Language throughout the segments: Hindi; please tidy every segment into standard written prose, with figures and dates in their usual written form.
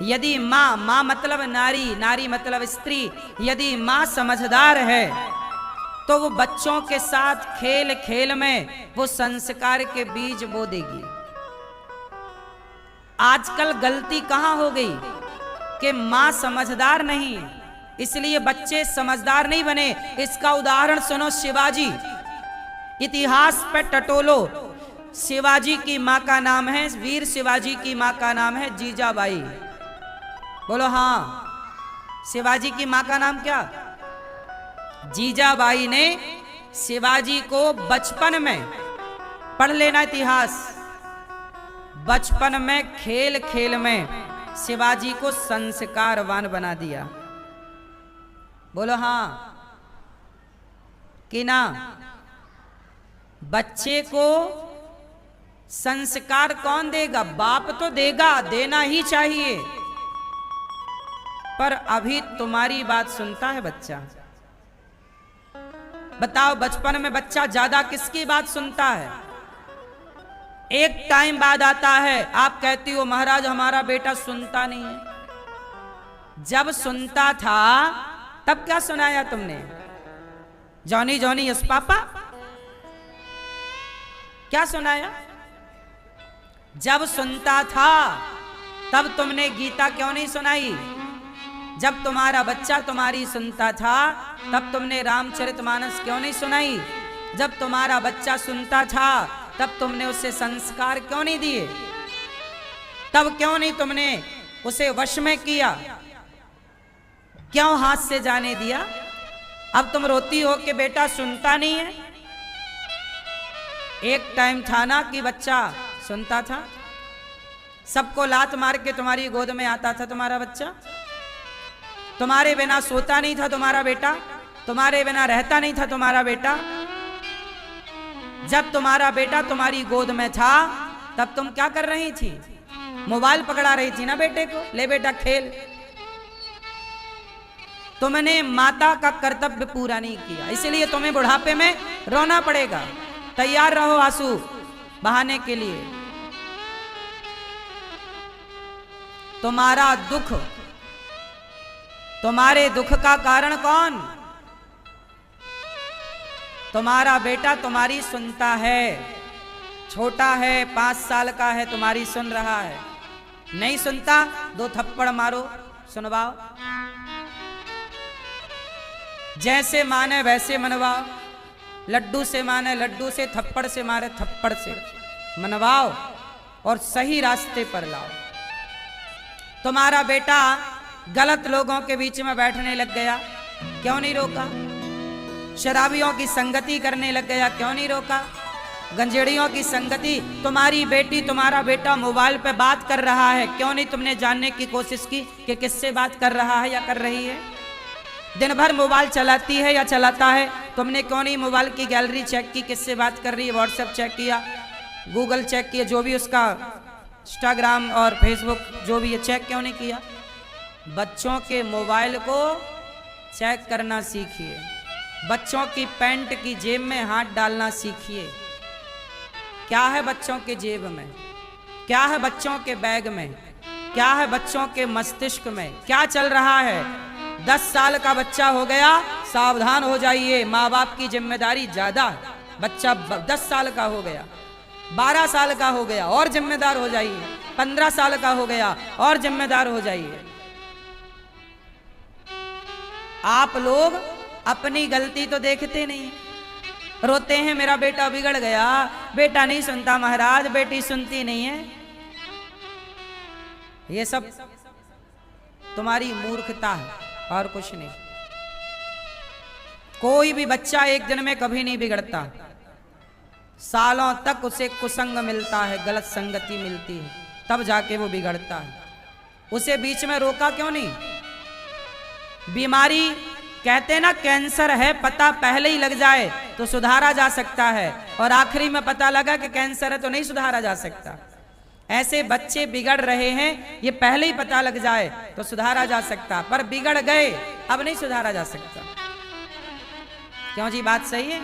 यदि माँ, माँ मतलब नारी, नारी मतलब स्त्री, यदि माँ समझदार है तो वो बच्चों के साथ खेल खेल में वो संस्कार के बीज बो देगी। आजकल गलती कहां हो गई कि माँ समझदार नहीं, इसलिए बच्चे समझदार नहीं बने। इसका उदाहरण सुनो, शिवाजी, इतिहास पे टटोलो। शिवाजी की माँ का नाम है, वीर शिवाजी की माँ का नाम है जीजाबाई। बोलो हाँ, शिवाजी की माँ का नाम क्या? जीजाबाई ने शिवाजी को बचपन में, पढ़ लेना इतिहास, बचपन में खेल खेल में शिवाजी को संस्कारवान बना दिया। बोलो हाँ कि ना? बच्चे को संस्कार कौन देगा? बाप तो देगा, देना ही चाहिए। पर अभी तुम्हारी बात सुनता है बच्चा? बताओ, बचपन में बच्चा ज्यादा किसकी बात सुनता है? एक टाइम बाद आता है, आप कहती हो महाराज हमारा बेटा सुनता नहीं है। जब सुनता था तब क्या सुनाया तुमने? जॉनी जॉनी यस पापा, क्या सुनाया? जब सुनता था तब तुमने गीता क्यों नहीं सुनाई? जब तुम्हारा बच्चा तुम्हारी सुनता था तब तुमने रामचरितमानस क्यों नहीं सुनाई? जब तुम्हारा बच्चा सुनता था तब तुमने उसे संस्कार क्यों नहीं दिए? तब क्यों नहीं तुमने उसे वश में किया? क्यों हाथ से जाने दिया? अब तुम रोती हो कि बेटा सुनता नहीं है। एक टाइम था ना कि बच्चा सुनता था, सबको लात मार के तुम्हारी गोद में आता था तुम्हारा बच्चा। तुम्हारे बिना सोता नहीं था तुम्हारा बेटा, तुम्हारे बिना रहता नहीं था तुम्हारा बेटा। जब तुम्हारा बेटा तुम्हारी गोद में था तब तुम क्या कर रही थी? मोबाइल पकड़ा रही थी ना बेटे को, ले बेटा खेल। तुमने माता का कर्तव्य पूरा नहीं किया, इसलिए तुम्हें बुढ़ापे में रोना पड़ेगा। तैयार रहो आंसू बहाने के लिए। तुम्हारा दुख, तुम्हारे दुख का कारण कौन? तुम्हारा बेटा तुम्हारी सुनता है, छोटा है, 5 साल का है, तुम्हारी सुन रहा है। नहीं सुनता 2 थप्पड़ मारो, सुनवाओ। जैसे माने वैसे मनवाओ, लड्डू से माने लड्डू से, थप्पड़ से मारे थप्पड़ से मनवाओ और सही रास्ते पर लाओ। तुम्हारा बेटा गलत लोगों के बीच में बैठने लग गया, क्यों नहीं रोका? शराबियों की संगति करने लग गया, क्यों नहीं रोका? गंजेड़ियों की संगति, तुम्हारी बेटी तुम्हारा बेटा मोबाइल पे बात कर रहा है, क्यों नहीं तुमने जानने की कोशिश की कि किससे बात कर रहा है या कर रही है? दिन भर मोबाइल चलाती है या चलाता है, तुमने क्यों नहीं मोबाइल की गैलरी चेक की, किससे बात कर रही है? व्हाट्सएप चेक किया, गूगल चेक किया, जो भी उसका इंस्टाग्राम और फेसबुक जो भी है, चेक क्यों नहीं किया? बच्चों के मोबाइल को चेक करना सीखिए, बच्चों की पैंट की जेब में हाथ डालना सीखिए। क्या है बच्चों के जेब में? क्या है बच्चों के बैग में? क्या है बच्चों के मस्तिष्क में? क्या चल रहा है? 10 साल का बच्चा हो गया, सावधान हो जाइए, माँ बाप की जिम्मेदारी ज्यादा है। बच्चा 10 साल का हो गया, 12 साल का हो गया और जिम्मेदार हो जाइए, 15 साल का हो गया और जिम्मेदार हो जाइए। आप लोग अपनी गलती तो देखते नहीं, रोते हैं मेरा बेटा बिगड़ गया, बेटा नहीं सुनता महाराज, बेटी सुनती नहीं है। ये सब तुम्हारी मूर्खता है और कुछ नहीं। कोई भी बच्चा एक दिन में कभी नहीं बिगड़ता, सालों तक उसे कुसंग मिलता है, गलत संगति मिलती है, तब जाके वो बिगड़ता है। उसे बीच में रोका क्यों नहीं? बीमारी कहते ना, कैंसर है, पता पहले ही लग जाए तो सुधारा जा सकता है, और आखिरी में पता लगा कि कैंसर है तो नहीं सुधारा जा सकता। ऐसे बच्चे बिगड़ रहे हैं, ये पहले ही पता लग जाए तो सुधारा जा सकता, पर बिगड़ गए अब नहीं सुधारा जा सकता। क्यों जी, बात सही है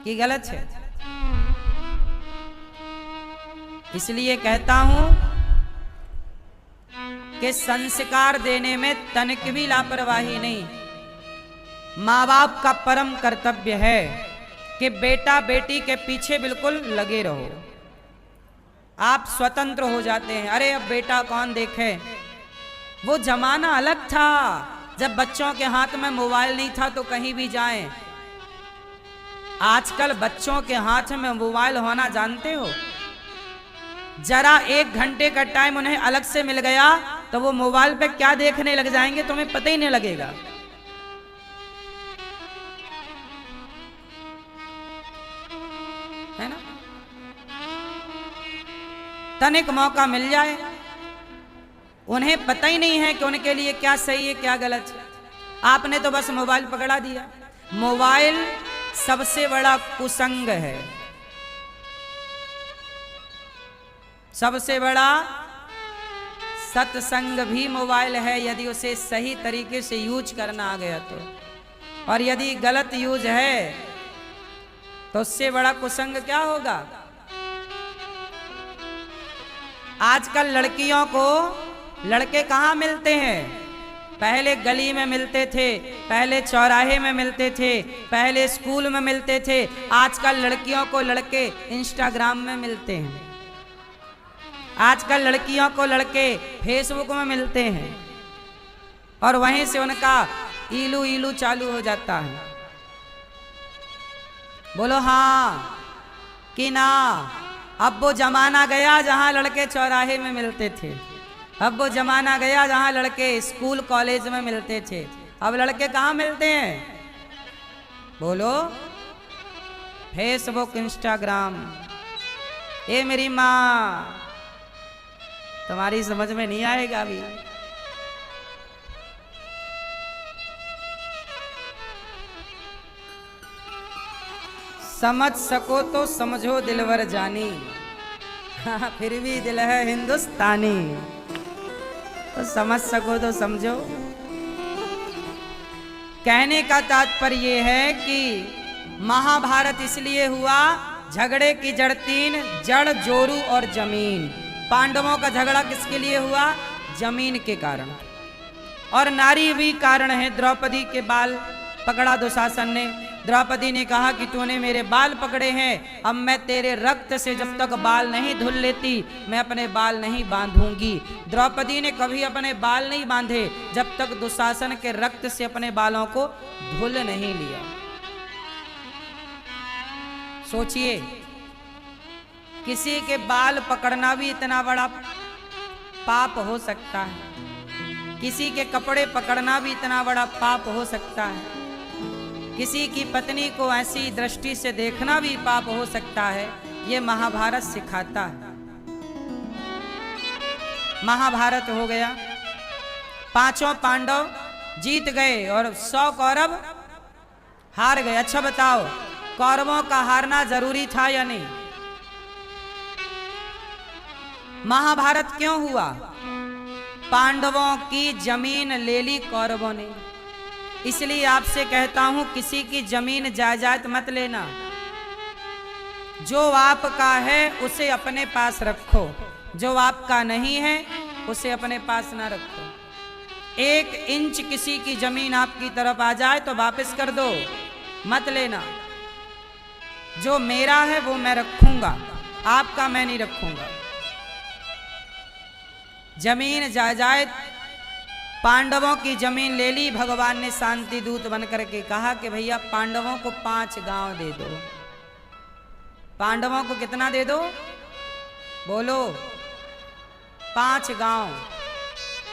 कि गलत है? इसलिए कहता हूं कि संस्कार देने में तनिक भी लापरवाही नहीं। माँ बाप का परम कर्तव्य है कि बेटा बेटी के पीछे बिल्कुल लगे रहो। आप स्वतंत्र हो जाते हैं। अरे अब बेटा कौन देखे, वो जमाना अलग था जब बच्चों के हाथ में मोबाइल नहीं था तो कहीं भी जाएं। आजकल बच्चों के हाथ में मोबाइल होना जानते हो, जरा 1 घंटे का टाइम उन्हें अलग से मिल गया तो वो मोबाइल पे क्या देखने लग जाएंगे तुम्हें पता ही नहीं लगेगा। है ना, तनिक मौका मिल जाए, उन्हें पता ही नहीं है कि उनके लिए क्या सही है क्या गलत है। आपने तो बस मोबाइल पकड़ा दिया। मोबाइल सबसे बड़ा कुसंग है, सबसे बड़ा सत्संग भी मोबाइल है, यदि उसे सही तरीके से यूज करना आ गया तो। और यदि गलत यूज है तो उससे बड़ा कुसंग क्या होगा। आजकल लड़कियों को लड़के कहाँ मिलते हैं, पहले गली में मिलते थे, पहले चौराहे में मिलते थे, पहले स्कूल में मिलते थे। आजकल लड़कियों को लड़के इंस्टाग्राम में मिलते हैं, आजकल लड़कियों को लड़के फेसबुक में मिलते हैं और वहीं से उनका ईलू ईलू चालू हो जाता है। बोलो हाँ कि ना। अब वो जमाना गया जहां लड़के चौराहे में मिलते थे, अब वो जमाना गया जहां लड़के स्कूल कॉलेज में मिलते थे। अब लड़के कहाँ मिलते हैं, बोलो फेसबुक इंस्टाग्राम। ये मेरी माँ तुम्हारी समझ में नहीं आएगा अभी। समझ सको तो समझो दिलवर जानी, फिर भी दिल है हिंदुस्तानी। तो समझ सको तो समझो। कहने का तात्पर्य यह है कि महाभारत इसलिए हुआ, झगड़े की जड़ 3, जड़ जोरू और जमीन। पांडवों का झगड़ा किसके लिए हुआ, जमीन के कारण। और नारी भी कारण है। द्रौपदी के बाल पकड़ा दुशासन ने। द्रौपदी ने कहा कि तूने मेरे बाल पकड़े हैं, अब मैं तेरे रक्त से जब तक बाल नहीं धुल लेती मैं अपने बाल नहीं बांधूंगी। द्रौपदी ने कभी अपने बाल नहीं बांधे जब तक दुशासन के रक्त से अपने बालों को धुल नहीं लिया। सोचिए, किसी के बाल पकड़ना भी इतना बड़ा पाप हो सकता है, किसी के कपड़े पकड़ना भी इतना बड़ा पाप हो सकता है, किसी की पत्नी को ऐसी दृष्टि से देखना भी पाप हो सकता है। ये महाभारत सिखाता है। महाभारत हो गया, 5 पांडव जीत गए और 100 कौरव हार गए। अच्छा बताओ, कौरवों का हारना जरूरी था या नहीं? महाभारत क्यों हुआ? पांडवों की जमीन ले ली कौरवों ने। इसलिए आपसे कहता हूं, किसी की जमीन जायदाद मत लेना। जो आपका है उसे अपने पास रखो, जो आपका नहीं है उसे अपने पास ना रखो। 1 इंच किसी की जमीन आपकी तरफ आ जाए तो वापस कर दो, मत लेना। जो मेरा है वो मैं रखूंगा, आपका मैं नहीं रखूंगा। जमीन जायदाद, पांडवों की जमीन ले ली। भगवान ने शांति दूत बनकर के कहा कि भैया पांडवों को 5 गांव दे दो। पांडवों को कितना दे दो, बोलो? 5 गांव।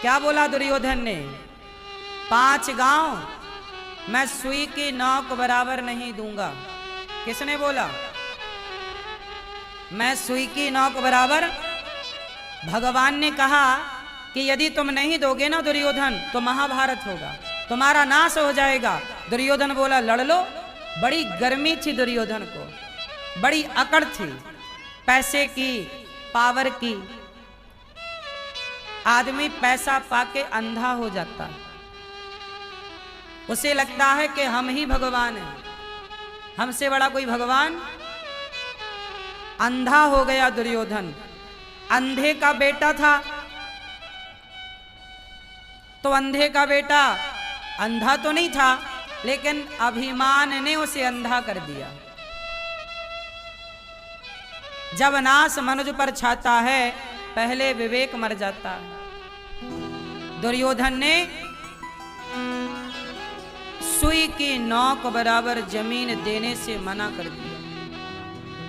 क्या बोला दुर्योधन ने? 5 गांव मैं सुई की नोक बराबर नहीं दूंगा। किसने बोला? मैं सुई की नोक बराबर। भगवान ने कहा कि यदि तुम नहीं दोगे ना दुर्योधन तो महाभारत होगा, तुम्हारा नाश हो जाएगा। दुर्योधन बोला लड़ लो। बड़ी गर्मी थी दुर्योधन को, बड़ी अकड़ थी पैसे की, पावर की। आदमी पैसा पाके अंधा हो जाता है, उसे लगता है कि हम ही भगवान हैं, हमसे बड़ा कोई भगवान। अंधा हो गया दुर्योधन, अंधे का बेटा था। तो अंधे का बेटा अंधा तो नहीं था, लेकिन अभिमान ने उसे अंधा कर दिया। जब नाश मनुज पर छाता है, पहले विवेक मर जाता है। दुर्योधन ने सुई की नोक बराबर जमीन देने से मना कर दिया।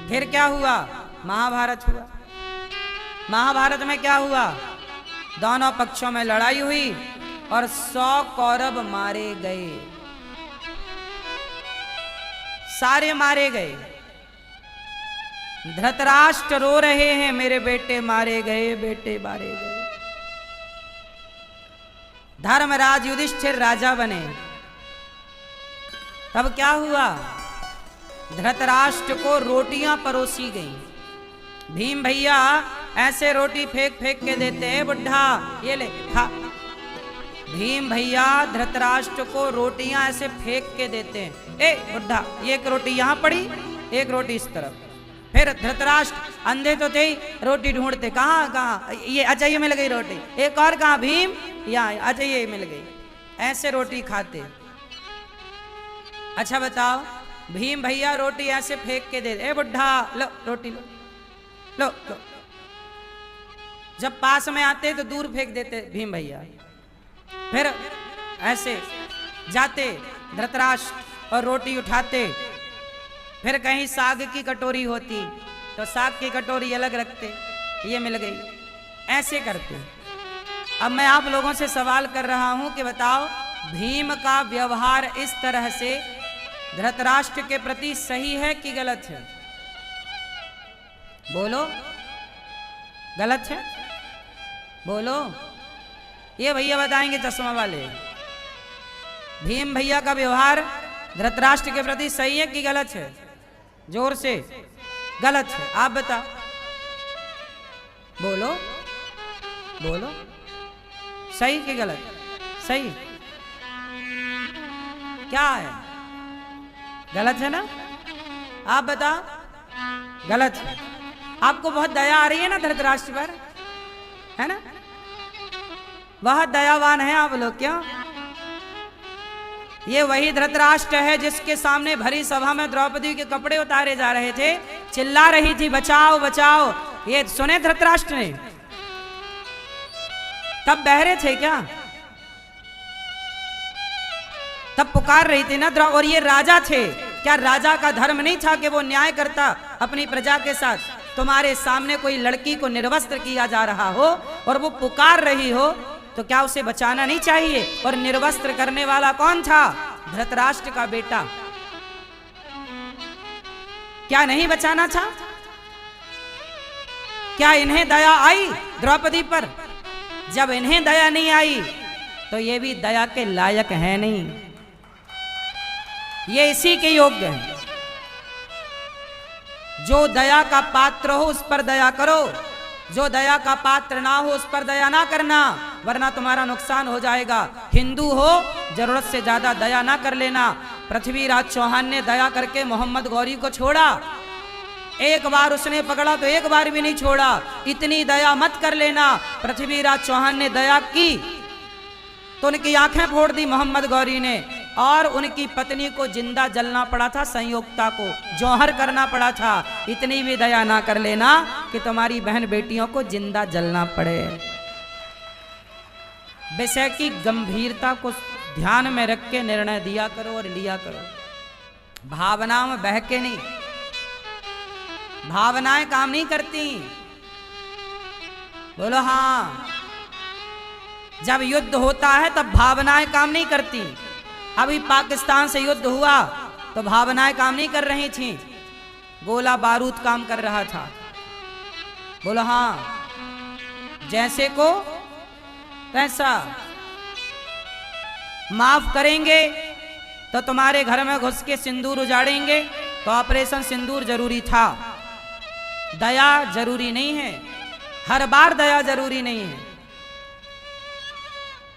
फिर क्या हुआ? महाभारत हुआ। महाभारत में क्या हुआ? दोनों पक्षों में लड़ाई हुई और 100 कौरव मारे गए, सारे मारे गए। धृतराष्ट्र रो रहे हैं, मेरे बेटे मारे गए, बेटे मारे गए। धर्मराज युधिष्ठिर राजा बने। तब क्या हुआ? धृतराष्ट्र को रोटियां परोसी गई। भीम भैया ऐसे रोटी फेंक फेंक के देते हैं, बुढ़ा ये ले खा। भीम भैया धृतराष्ट्र को रोटियां ऐसे फेंक के देते हैं। ए बुढ़ा, एक रोटी यहां पड़ी, एक रोटी इस तरफ। फिर धृतराष्ट्र अंधे तो थे ही, रोटी ढूंढते, कहाँ कहाँ, ये अच्छा ये मिल गई रोटी, एक और कहाँ, भीम यहाँ, अच्छा ये मिल गई। ऐसे रोटी खाते। अच्छा बताओ, भीम भैया रोटी ऐसे फेंक के दे, ए बुढ़ा लो रोटी लो लो लो। जब पास में आते तो दूर फेंक देते भीम भैया। फिर ऐसे जाते धृतराष्ट्र और रोटी उठाते। फिर कहीं साग की कटोरी होती तो साग की कटोरी अलग रखते, ये मिल गई। ऐसे करते। अब मैं आप लोगों से सवाल कर रहा हूं कि बताओ, भीम का व्यवहार इस तरह से धृतराष्ट्र के प्रति सही है कि गलत है? बोलो, गलत है? बोलो। ये भैया बताएंगे चश्मा वाले, भीम भैया का व्यवहार धृतराष्ट्र के प्रति सही है कि गलत है? जोर से। गलत है। आप बताओ, बोलो बोलो, सही कि गलत? सही। क्या है? गलत है ना? आप बताओ। गलत है। आपको बहुत दया आ रही है ना धृतराष्ट्र पर, है ना? बहुत दयावान है आप लोग। क्यों? ये वही धृतराष्ट्र है जिसके सामने भरी सभा में द्रौपदी के कपड़े उतारे जा रहे थे, चिल्ला रही थी बचाओ बचाओ। ये सुने धृतराष्ट्र ने? तब बहरे थे क्या? तब पुकार रही थी ना। और ये राजा थे, क्या राजा का धर्म नहीं था कि वो न्याय करता अपनी प्रजा के साथ? तुम्हारे सामने कोई लड़की को निर्वस्त्र किया जा रहा हो और वो पुकार रही हो, तो क्या उसे बचाना नहीं चाहिए? और निर्वस्त्र करने वाला कौन था? धृतराष्ट्र का बेटा। क्या नहीं बचाना था? क्या इन्हें दया आई द्रौपदी पर? जब इन्हें दया नहीं आई तो ये भी दया के लायक है नहीं, ये इसी के योग्य है। जो दया का पात्र हो उस पर दया करो, जो दया का पात्र ना हो उस पर दया ना करना, वरना तुम्हारा नुकसान हो जाएगा। हिंदू हो, जरूरत से ज्यादा दया ना कर लेना। पृथ्वीराज चौहान ने दया करके मोहम्मद गौरी को छोड़ा, एक बार उसने पकड़ा तो एक बार भी नहीं छोड़ा। इतनी दया मत कर लेना। पृथ्वीराज चौहान ने दया की तो उनकी आंखें फोड़ दी मोहम्मद गौरी ने, और उनकी पत्नी को जिंदा जलना पड़ा था, संयोक्ता को जौहर करना पड़ा था। इतनी भी दया ना कर लेना कि तुम्हारी बहन बेटियों को जिंदा जलना पड़े। विषय की गंभीरता को ध्यान में रख के निर्णय दिया करो और लिया करो। भावनाओं में बह के नहीं। भावनाएं काम नहीं करती। बोलो हाँ। जब युद्ध होता है तब भावनाएं काम नहीं करती। अभी पाकिस्तान से युद्ध हुआ तो भावनाएं काम नहीं कर रही थी, गोला बारूद काम कर रहा था। बोलो हाँ। जैसे को तैसा। माफ करेंगे तो तुम्हारे घर में घुस के सिंदूर उजाड़ेंगे, तो ऑपरेशन सिंदूर जरूरी था। दया जरूरी नहीं है, हर बार दया जरूरी नहीं है।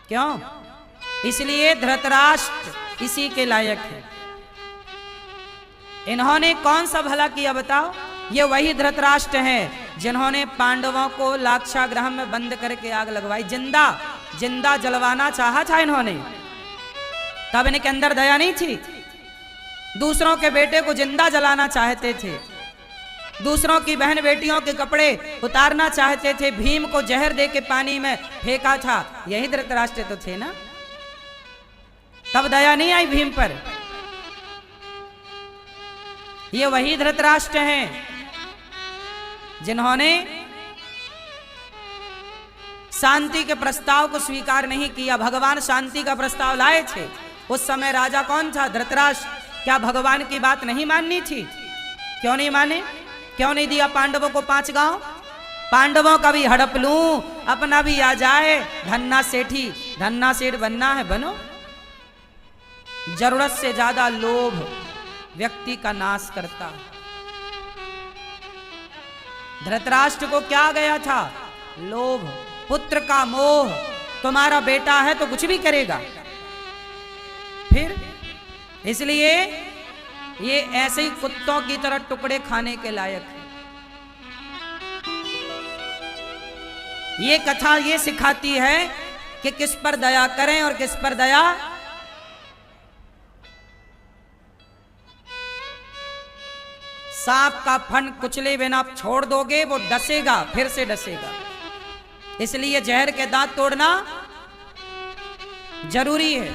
क्यों? इसलिए धृतराष्ट्र इसी के लायक है। इन्होंने कौन सा भला किया बताओ? ये वही धृतराष्ट्र हैं जिन्होंने पांडवों को लाक्षागृह में बंद करके आग लगवाई, जिंदा जिंदा जलवाना चाहा था इन्होंने, तब इनके अंदर दया नहीं थी। दूसरों के बेटे को जिंदा जलाना चाहते थे, दूसरों की बहन बेटियों के कपड़े उतारना चाहते थे, भीम को जहर दे के पानी में फेंका था। यही धृतराष्ट्र तो थे ना, तब दया नहीं आई भीम पर। ये वही धृतराष्ट्र हैं जिन्होंने शांति के प्रस्ताव को स्वीकार नहीं किया। भगवान शांति का प्रस्ताव लाए थे, उस समय राजा कौन था? धृतराष्ट्र। क्या भगवान की बात नहीं माननी थी? क्यों नहीं माने? क्यों नहीं दिया पांडवों को 5 गांव? पांडवों का भी हड़प लूं, अपना भी आ जाए। धन्ना सेठी, धन्ना सेठ बनना है बनो। जरूरत से ज्यादा लोभ व्यक्ति का नाश करता है। धृतराष्ट्र को क्या गया था? लोभ, पुत्र का मोह। तुम्हारा बेटा है तो कुछ भी करेगा। फिर इसलिए ये ऐसे ही कुत्तों की तरह टुकड़े खाने के लायक है। ये कथा ये सिखाती है कि किस पर दया करें और किस पर दया। सांप का फन कुचले बिना आप छोड़ दोगे, वो डसेगा, फिर से डसेगा। इसलिए जहर के दांत तोड़ना जरूरी है।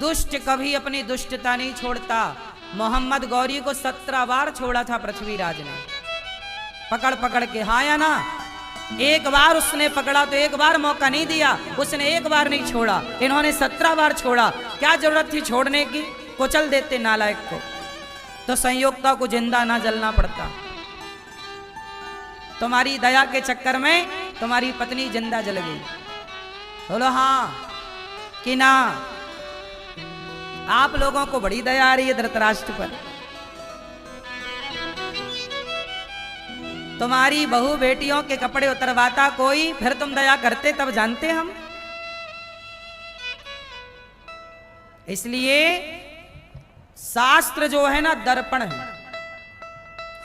दुष्ट कभी अपनी दुष्टता नहीं छोड़ता। मोहम्मद गौरी को 17 बार छोड़ा था पृथ्वीराज ने, पकड़ पकड़ के। हाँ या ना? एक बार उसने पकड़ा तो एक बार मौका नहीं दिया, उसने एक बार नहीं छोड़ा। इन्होंने 17 बार छोड़ा। क्या जरूरत थी छोड़ने की? कुचल देते नालायक को, तो संयोक्ता को जिंदा ना जलना पड़ता। तुम्हारी दया के चक्कर में तुम्हारी पत्नी जिंदा जल गई। बोलो हाँ कि ना? आप लोगों को बड़ी दया आ रही है धृतराष्ट्र पर। तुम्हारी बहू बेटियों के कपड़े उतरवाता कोई, फिर तुम दया करते तब जानते हम। इसलिए शास्त्र जो है ना दर्पण है।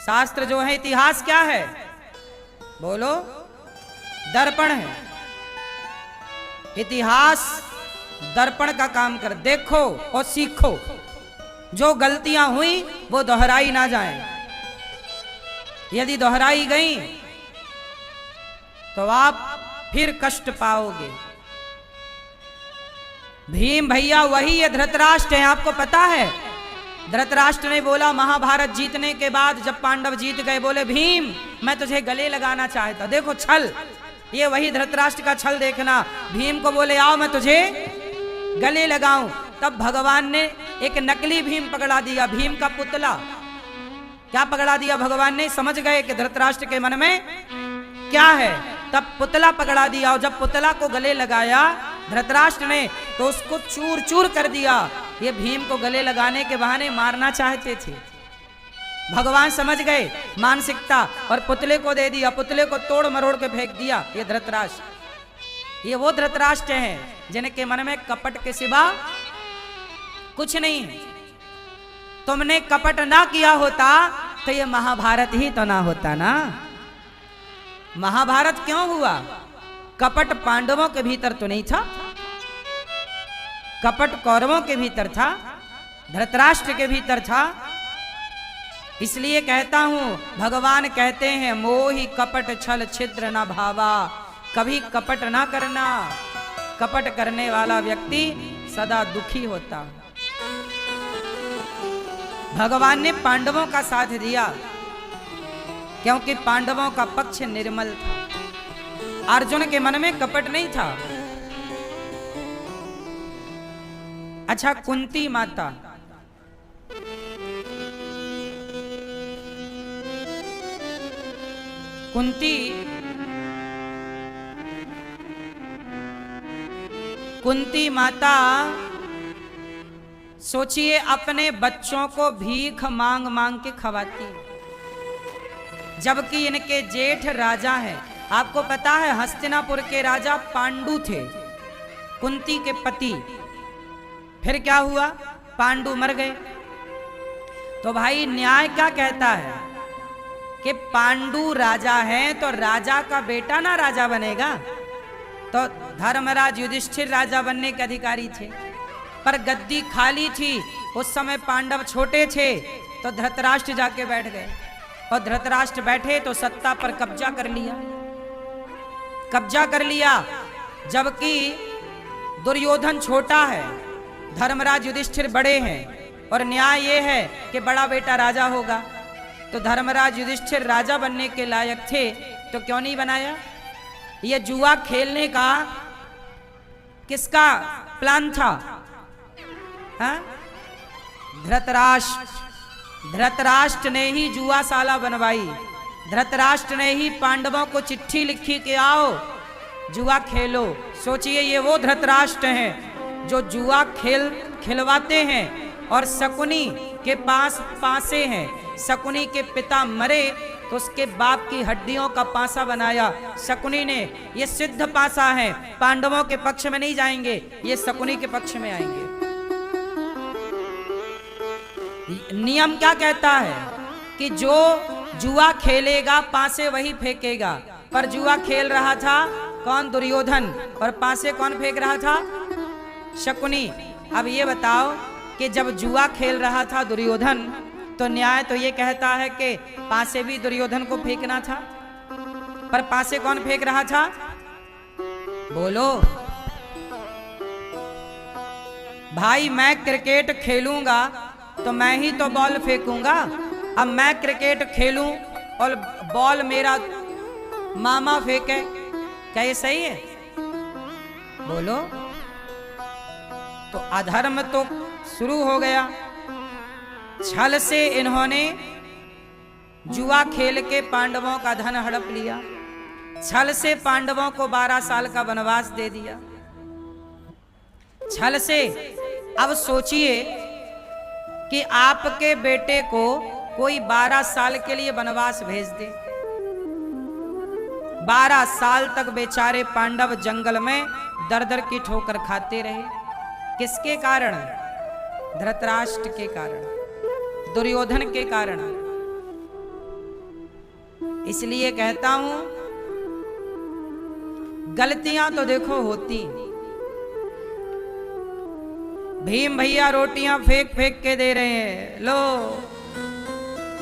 शास्त्र जो है, इतिहास क्या है? बोलो, दर्पण है। इतिहास दर्पण का काम कर। देखो और सीखो। जो गलतियां हुई वो दोहराई ना जाए। यदि दोहराई गई तो आप फिर कष्ट पाओगे। भीम भैया वही है धृतराष्ट्र है। आपको पता है धृतराष्ट्र ने बोला महाभारत जीतने के बाद, जब पांडव जीत गए, बोले भीम मैं तुझे गले लगाना चाहता। देखो छल, ये वही धृतराष्ट्र का छल देखना। भीम को बोले आओ मैं तुझे गले लगाऊं। तब भगवान ने एक नकली भीम पकड़ा दिया, भीम का पुतला। क्या पकड़ा दिया भगवान ने? समझ गए कि धृतराष्ट्र के मन में क्या है। तब पुतला पकड़ा दिया, और जब पुतला को गले लगाया धृतराष्ट्र ने तो उसको चूर चूर कर दिया। ये भीम को गले लगाने के बहाने मारना चाहते थे। भगवान समझ गए मानसिकता और पुतले को दे दिया। पुतले को तोड़ मरोड़ के फेंक दिया। ये धृतराष्ट्र, ये वो धृतराष्ट्र हैं जिनके मन में कपट के सिवा कुछ नहीं है। तुमने कपट ना किया होता तो ये महाभारत ही तो ना होता ना। महाभारत क्यों हुआ? कपट पांडवों के भीतर तो नहीं था, कपट कौरवों के भीतर था, धृतराष्ट्र के भीतर था। इसलिए कहता हूं, भगवान कहते हैं मोहि कपट छल छिद्र न भावा। कभी कपट ना करना। कपट करने वाला व्यक्ति सदा दुखी होता। भगवान ने पांडवों का साथ दिया क्योंकि पांडवों का पक्ष निर्मल था। अर्जुन के मन में कपट नहीं था। अच्छा, कुंती माता, कुंती माता सोचिए अपने बच्चों को भीख मांग मांग के खवाती, जबकि इनके जेठ राजा हैं। आपको पता है हस्तिनापुर के राजा पांडु थे, कुंती के पति। फिर क्या हुआ? पांडु मर गए। तो भाई न्याय क्या कहता है? कि पांडु राजा हैं तो राजा का बेटा ना राजा बनेगा। तो धर्मराज युधिष्ठिर राजा बनने के अधिकारी थे, पर गद्दी खाली थी। उस समय पांडव छोटे थे, तो धृतराष्ट्र जाके बैठ गए, और धृतराष्ट्र बैठे तो सत्ता पर कब्जा कर लिया। जबकि दुर्योधन छोटा है, धर्मराज युधिष्ठिर बड़े हैं, और न्याय ये है कि बड़ा बेटा राजा होगा। तो धर्मराज युधिष्ठिर राजा बनने के लायक थे, तो क्यों नहीं बनाया? ये जुआ खेलने का किसका प्लान था? हाँ? धृतराष्ट्र ने ही जुआशाला बनवाई। धृतराष्ट्र ने ही पांडवों को चिट्ठी लिखी कि आओ जुआ खेलो। सोचिए, ये वो धृतराष्ट्र हैं जो जुआ खिलवाते हैं, और शकुनी के पास पासे हैं। शकुनी के पिता मरे तो उसके बाप की हड्डियों का पासा बनाया शकुनी ने। ये सिद्ध पासा है, पांडवों के पक्ष में नहीं जाएंगे, ये शकुनी के पक्ष में आएंगे। नियम क्या कहता है कि जो जुआ खेलेगा पासे वही फेंकेगा। पर जुआ खेल रहा था कौन? दुर्योधन। और पासे कौन फेंक रहा था? शकुनी। अब ये बताओ कि जब जुआ खेल रहा था दुर्योधन, तो न्याय तो ये कहता है कि पासे भी दुर्योधन को फेंकना था, पर पासे कौन फेंक रहा था? बोलो भाई, मैं क्रिकेट खेलूंगा तो मैं ही तो बॉल फेंकूंगा। अब मैं क्रिकेट खेलूं और बॉल मेरा मामा फेंके, क्या ये सही है? बोलो। तो अधर्म तो शुरू हो गया। छल से इन्होंने जुआ खेल के पांडवों का धन हड़प लिया। छल से पांडवों को 12 साल का वनवास दे दिया। छल से। अब सोचिए कि आपके बेटे को कोई 12 साल के लिए वनवास भेज दे। 12 साल तक बेचारे पांडव जंगल में दर दर की ठोकर खाते रहे। किसके कारण? धृतराष्ट्र के कारण, दुर्योधन के कारण। इसलिए कहता हूं, गलतियां तो देखो होती। भीम भैया रोटियां फेंक फेंक के दे रहे हैं, लो।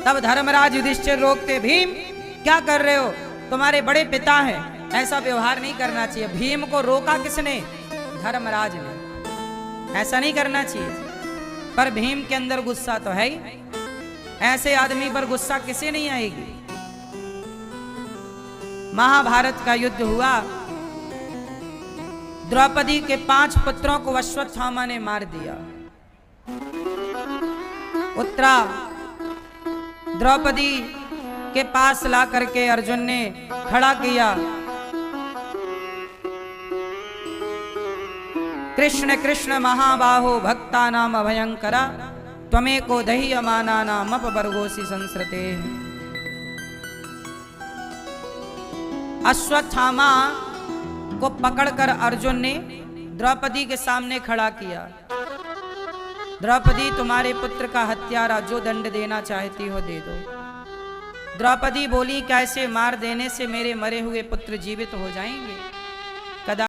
तब धर्मराज युधिष्ठिर रोकते, भीम क्या कर रहे हो? तुम्हारे बड़े पिता हैं, ऐसा व्यवहार नहीं करना चाहिए। भीम को रोका किसने? धर्मराज ने। ऐसा नहीं करना चाहिए। पर भीम के अंदर गुस्सा तो है ही। ऐसे आदमी पर गुस्सा किसे नहीं आएगी? महाभारत का युद्ध हुआ। द्रौपदी के 5 पुत्रों को अश्वत्थामा ने मार दिया। उत्तरा द्रौपदी के पास ला करके अर्जुन ने खड़ा किया। कृष्ण कृष्ण महाबाहो भक्ता नाम अभयंकरा, त्वमेको दह्यमाना नाम अपवर्गोसि संसृते। अश्वत्थामा को पकड़कर अर्जुन ने द्रौपदी के सामने खड़ा किया। द्रौपदी, तुम्हारे पुत्र का हत्यारा, जो दंड देना चाहती हो दे दो। द्रौपदी बोली, कैसे मार देने से मेरे मरे हुए पुत्र जीवित हो जाएंगे? कदा